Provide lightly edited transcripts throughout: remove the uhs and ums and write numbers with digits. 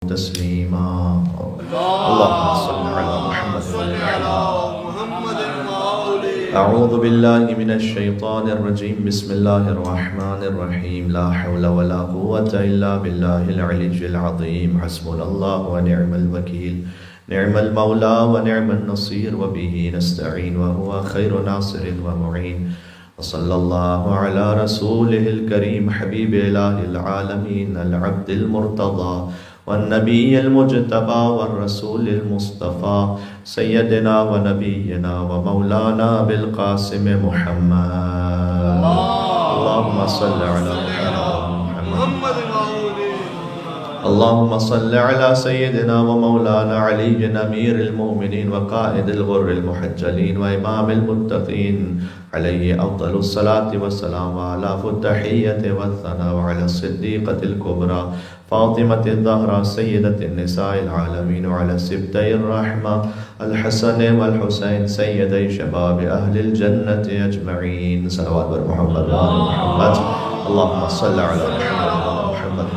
تسليما اللهم صل على محمد وعلى أعوذ بالله من الشيطان الرجيم بسم الله الرحمن الرحيم لا حول ولا قوة إلا بالله العلي العظيم حسبنا الله ونعم الوكيل نعم المولى ونعم النصير وبه نستعين وهو خير ناصر ومعين وصلى الله على رسوله الكريم حبيب إله العالمين العبد المرتضى والنبي المجتبى والرسول المصطفى سيدنا ونبينا ومولانا بالقاسم محمد اللهم صل على محمد اللهم صل على سيدنا ومولانا علي أمير المؤمنين وقائد الغر المحجلين وإمام المتقين عليه أفضل الصلاة والسلام وعلى التحية والثناء وعلى الصديقة الكبرى فاطمة الزهراء سيدة النساء العالمين وعلى سبتي الرحمة الحسن والحسين سيدي شباب أهل الجنة أجمعين صلوات محمد وآل محمد اللهم صل على محمد وآل محمد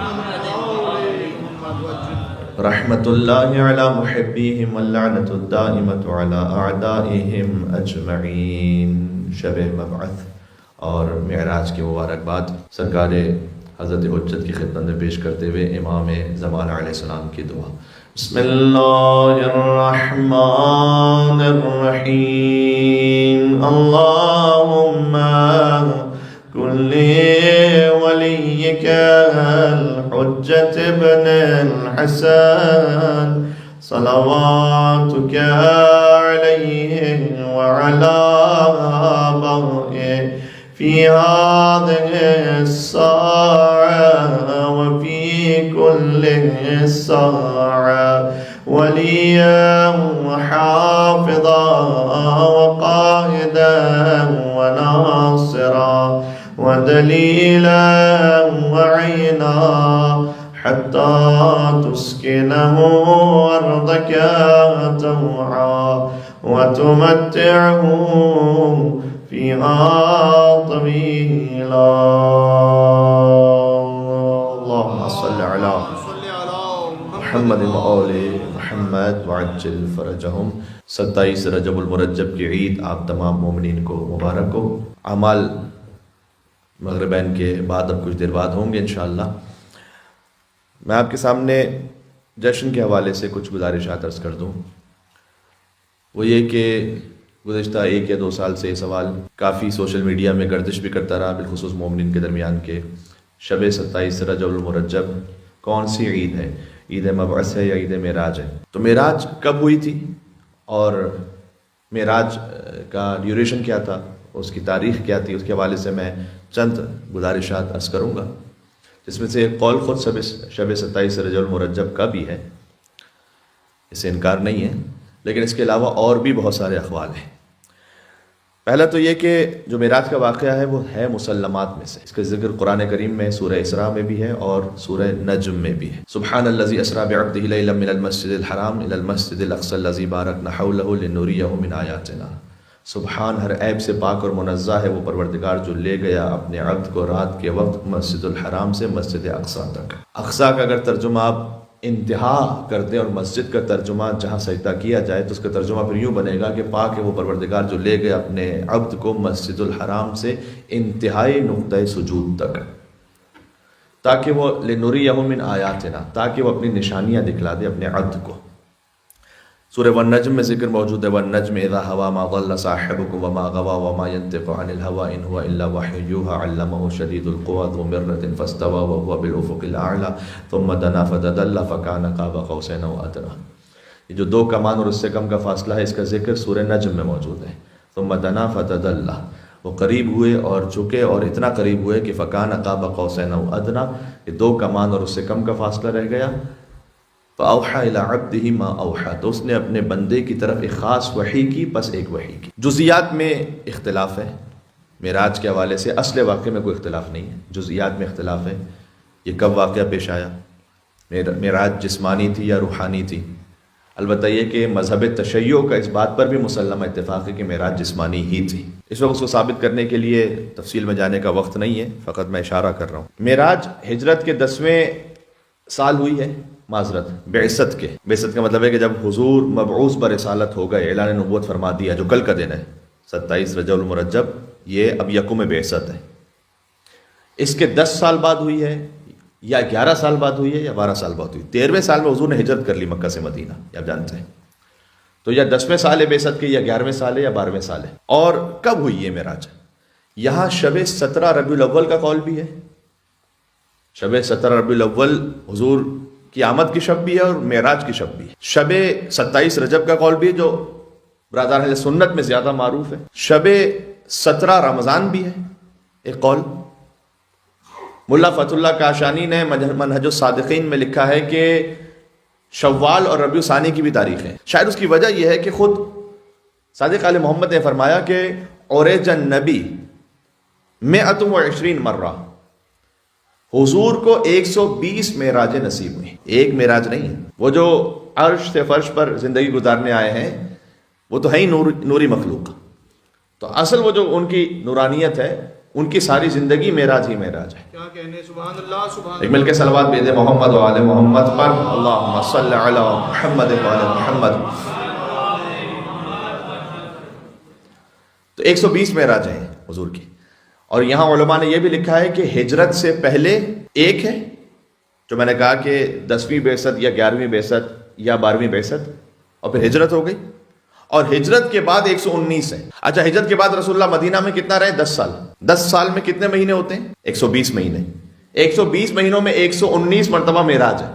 رحمة الله على محبيهم واللعنة الدائمة على أعدائهم أجمعين شب مبعث اور معراج کی مبارکباد سرکار حضرت حجت کی خدمت میں پیش کرتے ہوئے امام زمان علیہ السلام کی دعا بسم اللہ الرحمن الرحیم اللہم کل ولیک الحجت ابن الحسن صلواتک علیہ وعلا بغئے في هذه الساعة وفي كل ساعة وليا وحافظا وقائدا وناصرا ودليلا وعينا حتى تسكنه أرضك طوعا وتمتعه فيها طويلا اللهم صل على محمد وآل محمد وعجل فرجهم 27 رجب المرجب کی عید آپ تمام مومنین کو مبارک ہو اعمال مغربین کے بعد اب کچھ دیر بعد ہوں گے انشاءاللہ میں آپ کے سامنے جشن کے حوالے سے کچھ گزارشات عرض کر دوں وہ یہ کہ گزشتہ 1 یا 2 سال سے یہ سوال کافی سوشل میڈیا میں گردش بھی کرتا رہا بالخصوص مومنین کے درمیان کے شب 27 رجب المرجب کون سی عید ہے عید مبعث ہے یا عید معراج ہے تو معراج کب ہوئی تھی اور معراج کا ڈیوریشن کیا تھا اس کی تاریخ کیا تھی اس کے حوالے سے میں چند گزارشات عرض کروں گا جس میں سے ایک قول خود شب 27 رجب المرجب کا بھی ہے اسے انکار نہیں ہے لیکن اس کے علاوہ اور بھی بہت سارے اقوال ہیں پہلا تو یہ کہ جو معراج کا واقعہ ہے وہ ہے مسلمات میں سے اس کا ذکر قرآن کریم میں سورہ اسراء میں بھی ہے اور سورہ نجم میں بھی ہے سبحان الذی اسریٰ بعبدہ لیلا من المسجد الحرام الی المسجد الاقصی الذی بارکنا حولہ لنریہ من آیاتنا سبحان ہر عیب سے پاک اور منزہ ہے وہ پروردگار جو لے گیا اپنے عبد کو رات کے وقت مسجد الحرام سے مسجد اقصی تک اقصی کا اگر ترجمہ آپ انتہا کر دیں اور مسجد کا ترجمہ جہاں سجدہ کیا جائے تو اس کا ترجمہ پھر یوں بنے گا کہ پاک ہے وہ پروردگار جو لے گئے اپنے عبد کو مسجد الحرام سے انتہائی نقطۂ سجود تک تاکہ وہ لنریہ من آیاتنا تاکہ وہ اپنی نشانیاں دکھلا دے اپنے عبد کو سورہ والنجم میں ذکر موجود ہے والنجم اذا ہوا ما ضل صاحبكم وما غوا وما ينطق عن الهوى ان هو الا وحي يوحى علمه شديد القوى ذو مرة فاستوى وهو بالافق الاعلى ثم دنا فتدلى فكان قاب قوسين او ادنى یہ جو 2 کمان اور اس سے کم کا فاصلہ ہے اس کا ذکر سورہ نجم میں موجود ہے ثم دنا فتدلى وہ قریب ہوئے اور جھکے اور اتنا قریب ہوئے کہ فکان قاب قوسین او ادنی یہ 2 کمان اور اس سے کم کا فاصلہ رہ گیا فَأَوْحَى إِلَىٰ عَبْدِهِ مَا أَوْحَى تو اس نے اپنے بندے کی طرف ایک خاص وحی کی پس ایک وحی کی جزیات میں اختلاف ہے معراج کے حوالے سے اصل واقعے میں کوئی اختلاف نہیں ہے جزیات میں اختلاف ہے یہ کب واقعہ پیش آیا معراج جسمانی تھی یا روحانی تھی البتہ یہ کہ مذہب تشیع کا اس بات پر بھی مسلمہ اتفاق ہے کہ معراج جسمانی ہی تھی اس وقت اس کو ثابت کرنے کے لیے تفصیل میں جانے کا وقت نہیں ہے فقط میں اشارہ کر رہا ہوں معراج ہجرت کے 10ویں سال ہوئی ہے معذرت بعثت کے، بعثت کا مطلب ہے کہ جب حضور مبعوث برسالت ہو گئے، اعلان نبوت فرما دیا، جو کل کا دن ہے 27 رجب المرجب، یہ اب یکم بعثت ہے. اس کے 10 سال بعد ہوئی ہے یا 11 سال بعد ہوئی ہے یا 12 سال بعد ہوئی. 13ویں سال میں حضور نے ہجرت کر لی مکہ سے مدینہ، یہ آپ جانتے ہیں. تو یا 10ویں سال ہے بعثت کے، یا 11ویں سال ہے، یا 12ویں سال ہے. اور کب ہوئی یہ معراج؟ یہاں شب 17 ربیع الاول کا قول بھی ہے. شب 17 ربیع الاول حضور کی آمد کی شب بھی ہے اور معراج کی شب بھی ہے. شب 27 رجب کا قول بھی ہے جو برادران اہل سنت میں زیادہ معروف ہے. شب 17 رمضان بھی ہے ایک قول. ملا فتح اللہ کاشانی نے منہج الصادقین میں لکھا ہے کہ شوال اور ربیع ثانی کی بھی تاریخ ہے. شاید اس کی وجہ یہ ہے کہ خود صادق آل محمد نے فرمایا کہ عرج النبی 120 مرہ، حضور کو 120 معراجیں نصیب ہوئی. ایک معراج نہیں ہے. وہ جو عرش سے فرش پر زندگی گزارنے آئے ہیں وہ تو ہے ہی نوری مخلوق. تو اصل وہ جو ان کی نورانیت ہے، ان کی ساری زندگی معراج ہی معراج ہے. کیا کہنے، سبحان اللہ سبحان اللہ. ایک مل کے صلوات بھیج دیں محمد و آل محمد پر. اللہم صلی علی محمد و آل محمد. تو 120 معراج ہیں حضور کی. اور یہاں علماء نے یہ بھی لکھا ہے کہ ہجرت سے پہلے ایک ہے جو میں نے کہا کہ 10ویں بعثت یا 11ویں بعثت یا 12ویں بعثت، اور پھر ہجرت ہو گئی. اور ہجرت کے بعد 119 ہے. اچھا، ہجرت کے بعد رسول اللہ مدینہ میں کتنا رہے؟ 10 سال. 10 سال میں کتنے مہینے ہوتے ہیں؟ 120 مہینے. 120 مہینوں میں 119 مرتبہ معراج ہے.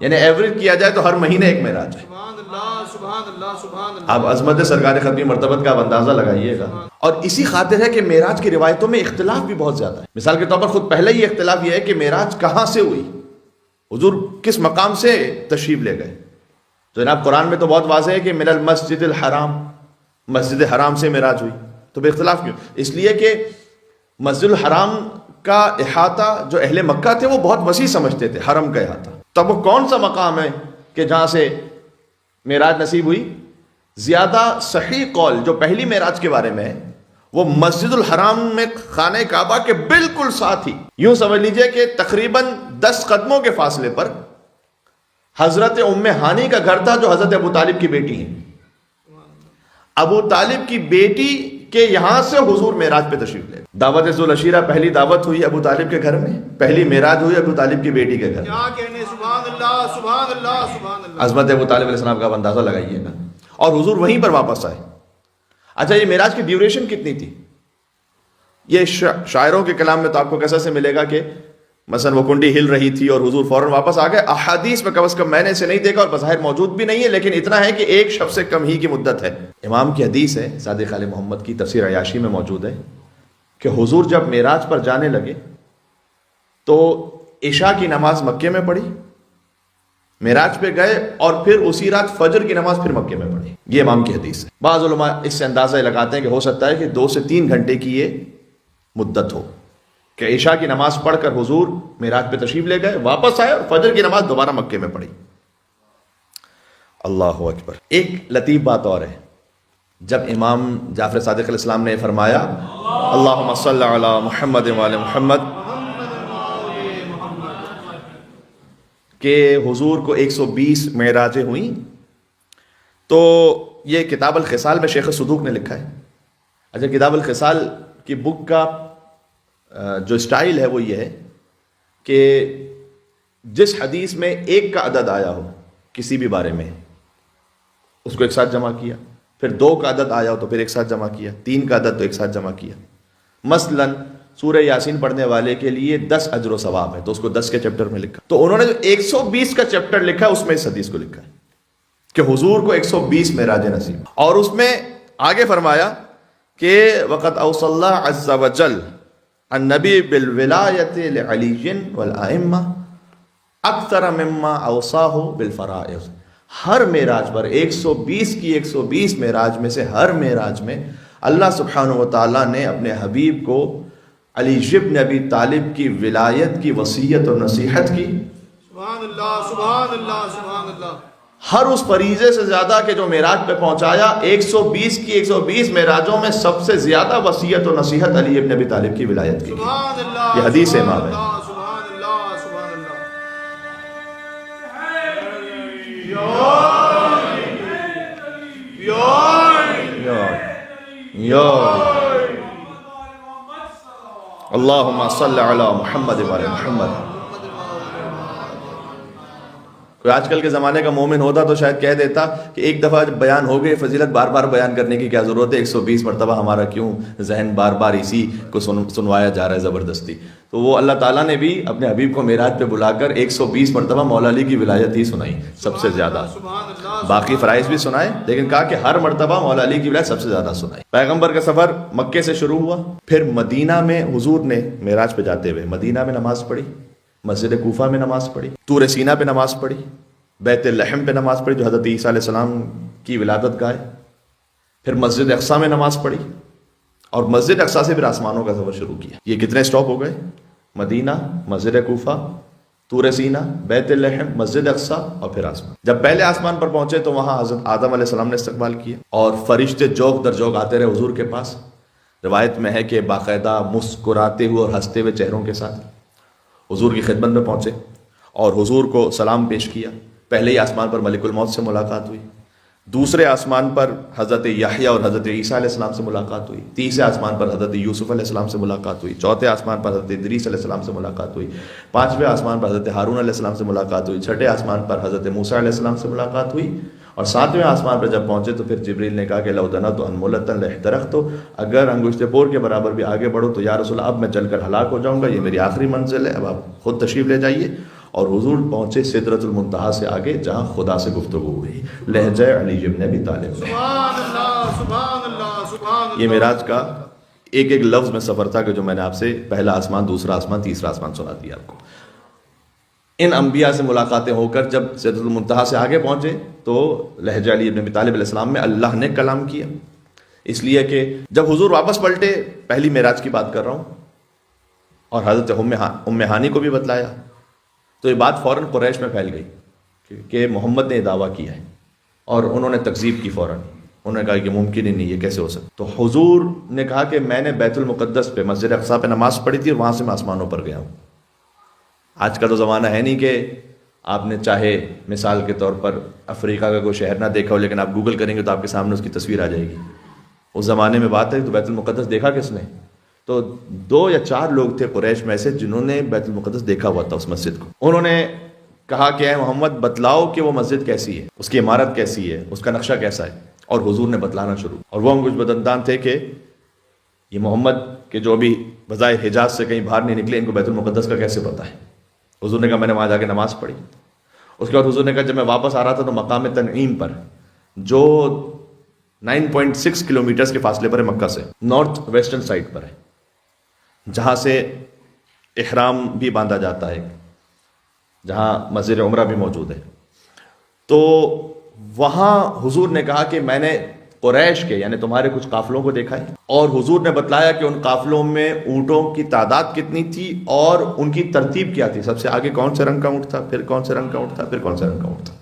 یعنی ایوریج کیا جائے تو ہر مہینے ایک معراج ہے. سبحان اللہ سبحان اللہ سبحان اللہ. آپ عظمت سرکار ختمی مرتبت کا اندازہ لگائیے گا. اور اسی خاطر ہے کہ معراج کی روایتوں میں اختلاف بھی بہت زیادہ ہے. مثال کے طور پر خود پہلے ہی اختلاف یہ ہے کہ معراج کہاں سے ہوئی، حضور کس مقام سے تشریف لے گئے. تو جناب قرآن میں تو بہت واضح ہے کہ من المسجد الحرام، مسجد حرام سے معراج ہوئی. تو بے اختلاف کیوں؟ اس لیے کہ مسجد الحرام کا احاطہ جو اہل مکہ تھے وہ بہت وسیع سمجھتے تھے، حرم کا احاطہ. تب وہ کون سا مقام ہے کہ جہاں سے معراج نصیب ہوئی؟ زیادہ صحیح قول جو پہلی معراج کے بارے میں ہے وہ مسجد الحرام میں خانہ کعبہ کے بالکل ساتھ ہی، یوں سمجھ لیجئے کہ تقریباً 10 قدموں کے فاصلے پر حضرت ام ہانی کا گھر تھا جو حضرت ابو طالب کی بیٹی ہیں. ابو طالب کی بیٹی کے یہاں سے حضور معراج پہ تشریف لے. دعوت ذوالعشیرہ پہلی دعوت ہوئی ابو طالب کے گھر میں، پہلی معراج ہوئی ابو طالب کی بیٹی کے گھر. کیا کہنے، سبحان اللہ سبحان اللہ سبحان اللہ. عظمت ابو طالب علیہ السلام کا اندازہ لگائیے گا. اور حضور وہیں پر واپس آئے. اچھا، یہ معراج کی ڈیوریشن کتنی تھی؟ یہ شاعروں کے کلام میں تو آپ کو کیسا سے ملے گا کہ مثلا وہ کنڈی ہل رہی تھی اور حضور فوراً واپس آ گئے. احادیث میں کم از کم میں نے اسے نہیں دیکھا اور بظاہر موجود بھی نہیں ہے، لیکن اتنا ہے کہ ایک شب سے کم ہی کی مدت ہے. امام کی حدیث ہے، صادق آل محمد کی تفسیر عیاشی میں موجود ہے کہ حضور جب معراج پر جانے لگے تو عشاء کی نماز مکے میں پڑھی، معراج پہ گئے اور پھر اسی رات فجر کی نماز پھر مکے میں پڑھی. یہ امام کی حدیث ہے. بعض علماء اس سے اندازہ لگاتے ہیں کہ ہو سکتا ہے کہ 2 سے 3 گھنٹے کی یہ مدت ہو کہ عشاء کی نماز پڑھ کر حضور معراج پہ تشریف لے گئے، واپس آئے اور فجر کی نماز دوبارہ مکے میں پڑھی. اللہ اکبر. ایک لطیف بات اور ہے، جب امام جعفر صادق علیہ السلام نے فرمایا اللہم صلی علی محمد و آل محمد کہ حضور کو 120 معراجیں ہوئیں، تو یہ کتاب الخصال میں شیخ صدوق نے لکھا ہے. اچھا، کتاب الخصال کی بک کا جو سٹائل ہے وہ یہ ہے کہ جس حدیث میں 1 کا عدد آیا ہو کسی بھی بارے میں اس کو ایک ساتھ جمع کیا، پھر 2 کا عدد آیا ہو تو پھر ایک ساتھ جمع کیا، 3 کا عدد تو ایک ساتھ جمع کیا. مثلا سورہ یاسین پڑھنے والے کے لیے 10 اجر و ثواب ہے تو اس کو 10 کے چیپٹر میں لکھا. تو انہوں نے جو 120 کا چیپٹر لکھا ہے اس میں اس حدیث کو لکھا ہے کہ حضور کو 120 معراج نصیب. اور اس میں آگے فرمایا کہ وقد اوصى الله عز وجل النبی بالولایت لعلی والائمہ اکثر مما اوصاه بالفرائض. ہر معراج پر 120 کی 120 معراج میں سے ہر معراج میں اللہ سبحانہ و تعالیٰ نے اپنے حبیب کو علی ابن ابی طالب کی ولایت کی وصیت اور نصیحت کی. سبحان اللہ سبحان اللہ سبحان اللہ. ہر اس فریضے سے زیادہ کہ جو معراج پہ پہنچایا، 120 کی 120 معراجوں میں سب سے زیادہ وصیت اور نصیحت علی ابن ابی طالب کی ولایت کی. سبحان اللہ. یہ حدیث امام ہے. سبحان اللہ سبحان اللہ. اللہم صلی علی محمد و علی محمد. کوئی آج کل کے زمانے کا مومن ہوتا تو شاید کہہ دیتا کہ ایک دفعہ جب بیان ہو گئے فضیلت بار بار بیان کرنے کی کیا ضرورت ہے, 120 مرتبہ ہمارا کیوں ذہن بار بار اسی کو سنوایا جا رہا ہے زبردستی. تو وہ اللہ تعالیٰ نے بھی اپنے حبیب کو معراج پہ بلا کر 120 مرتبہ مولا علی کی ولایت ہی سنائی سب سے زیادہ, باقی فرائض بھی سنائے لیکن کہا کہ ہر مرتبہ مولا علی کی ولایت سب سے زیادہ سنائی. پیغمبر کا سفر مکے سے شروع ہوا, پھر مدینہ میں حضور نے معراج پہ جاتے ہوئے مدینہ میں نماز پڑھی, مسجد کوفہ میں نماز پڑھی, طور سینا پہ نماز پڑھی, بیت لحم پہ نماز پڑھی جو حضرت عیسیٰ علیہ السلام کی ولادت گاہ ہے, پھر مسجد اقصیٰ میں نماز پڑھی اور مسجد اقصیٰ سے پھر آسمانوں کا سفر شروع کیا. یہ کتنے سٹاپ ہو گئے؟ مدینہ, مسجد کوفہ, طور سینا, بیت لحم, مسجد اقصیٰ اور پھر آسمان. جب پہلے آسمان پر پہنچے تو وہاں حضرت آدم علیہ السلام نے استقبال کیا اور فرشتے جوق در جوق آتے رہے حضور کے پاس. روایت میں ہے کہ باقاعدہ مسکراتے ہوئے اور ہنستے ہوئے چہروں کے ساتھ حضور کی خدمت میں پہنچے اور حضور کو سلام پیش کیا. پہلے ہی آسمان پر ملک الموت سے ملاقات ہوئی, دوسرے آسمان پر حضرت یحییٰ اور حضرت عیسیٰ علیہ السلام سے ملاقات ہوئی, تیسرے آسمان پر حضرت یوسف علیہ السلام سے ملاقات ہوئی, چوتھے آسمان پر حضرت ادریس علیہ السلام سے ملاقات ہوئی, پانچویں آسمان پر حضرت ہارون علیہ السلام سے ملاقات ہوئی, چھٹے آسمان پر حضرت موسیٰ علیہ السلام سے ملاقات ہوئی اور ساتویں آسمان پر جب پہنچے تو پھر جبریل نے کہا کہ لو دنوت انملۃ لاحترقت, اگر انگشت پور کے برابر بھی آگے بڑھو تو یا رسول اب میں جل کر ہلاک ہو جاؤں گا, یہ میری آخری منزل ہے, اب آپ خود تشریف لے جائیے. اور حضور پہنچے سدرۃ المنتہا سے آگے جہاں خدا سے گفتگو ہوئی, لہجہ علی ابن ابی طالب. سبحان اللہ سبحان اللہ سبحان اللہ. یہ معراج کا ایک ایک لفظ میں سفر تھا کہ جو میں نے آپ سے پہلا آسمان, دوسرا آسمان, تیسرا آسمان سنا دیا آپ کو. ان انبیاء سے ملاقاتیں ہو کر جب سدرۃ المنتہا سے آگے پہنچے تو لہجہ علی ابن ابی طالب علیہ السلام میں اللہ نے کلام کیا. اس لیے کہ جب حضور واپس پلٹے, پہلی معراج کی بات کر رہا ہوں, اور حضرت ام ہانی کو بھی بتلایا تو یہ بات فوراً قریش میں پھیل گئی کہ محمد نے یہ دعویٰ کیا ہے اور انہوں نے تکذیب کی فوراً. انہوں نے کہا کہ ممکن ہی نہیں, یہ کیسے ہو سکتا. تو حضور نے کہا کہ میں نے بیت المقدس پہ مسجد اقصیٰ پہ نماز پڑھی تھی اور وہاں سے میں آسمانوں پر گیا ہوں. آج کا تو زمانہ ہے نہیں کہ آپ نے چاہے مثال کے طور پر افریقہ کا کوئی شہر نہ دیکھا ہو لیکن آپ گوگل کریں گے تو آپ کے سامنے اس کی تصویر آ جائے گی. اس زمانے میں بات ہے تو بیت المقدس دیکھا کس نے؟ تو 2 یا 4 لوگ تھے قریش میں سے جنہوں نے بیت المقدس دیکھا ہوا تھا اس مسجد کو. انہوں نے کہا کہ اے محمد بتلاؤ کہ وہ مسجد کیسی ہے, اس کی عمارت کیسی ہے, اس کا نقشہ کیسا ہے. اور حضور نے بتلانا شروع, اور وہ کچھ بدندان تھے کہ یہ محمد کے جو بھی بظاہر حجاز سے کہیں باہر نہیں نکلے, ان کو بیت المقدس کا کیسے پتہ ہے. حضور نے کہا میں نے وہاں جا کے نماز پڑھی. اس کے بعد حضور نے کہا جب میں واپس آ رہا تھا تو مقام تنعیم پر جو 9.6 کلومیٹرز کے فاصلے پر ہے مکہ سے, نارتھ ویسٹرن سائڈ پر ہے, جہاں سے احرام بھی باندھا جاتا ہے, جہاں مسجد عمرہ بھی موجود ہے. تو وہاں حضور نے کہا کہ میں نے قریش کے یعنی تمہارے کچھ قافلوں کو دیکھا ہے, اور حضور نے بتلایا کہ ان قافلوں میں اونٹوں کی تعداد کتنی تھی اور ان کی ترتیب کیا تھی, سب سے آگے کون سے رنگ کا اونٹ تھا, پھر کون سے رنگ کا اونٹ تھا, پھر کون سے رنگ کا اونٹ تھا,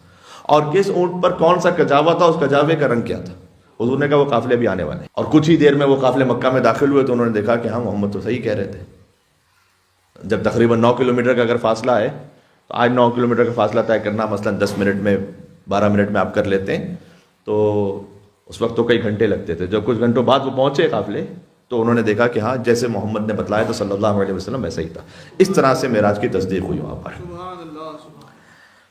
اور کس اونٹ پر کون سا کجاوا تھا, اس کجاوے کا رنگ کیا تھا. حضور نے کہا وہ قافلے بھی آنے والے ہیں. اور کچھ ہی دیر میں وہ قافلے مکہ میں داخل ہوئے تو انہوں نے دیکھا کہ ہاں محمد تو صحیح کہہ رہے تھے. جب تقریباً 9 کلومیٹر کا اگر فاصلہ ہے تو آج 9 کلومیٹر کا فاصلہ طے کرنا مثلاً 10 منٹ میں 12 منٹ میں آپ کر لیتے ہیں, تو اس وقت تو کئی گھنٹے لگتے تھے. جب کچھ گھنٹوں بعد وہ پہنچے قافلے تو انہوں نے دیکھا کہ ہاں جیسے محمد نے بتلایا تو صلی اللہ علیہ وسلم ویسا ہی تھا. اس طرح سے معراج کی تصدیق ہوئی وہاں پر.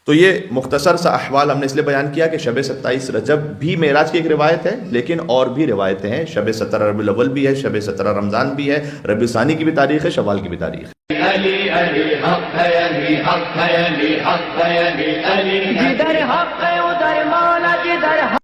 تو یہ مختصر سا احوال ہم نے اس لیے بیان کیا کہ شب 27 رجب بھی معراج کی ایک روایت ہے, لیکن اور بھی روایتیں ہیں. شب 17 ربیع الاول بھی ہے, شب 17 رمضان بھی ہے, ربیع ثانی کی بھی تاریخ ہے, شوال کی بھی تاریخ ہے. علی علی حق ہے, علی حق ہے, علی حق ہے, علی علی جدھر حق ہے ادھر مولا, جدھر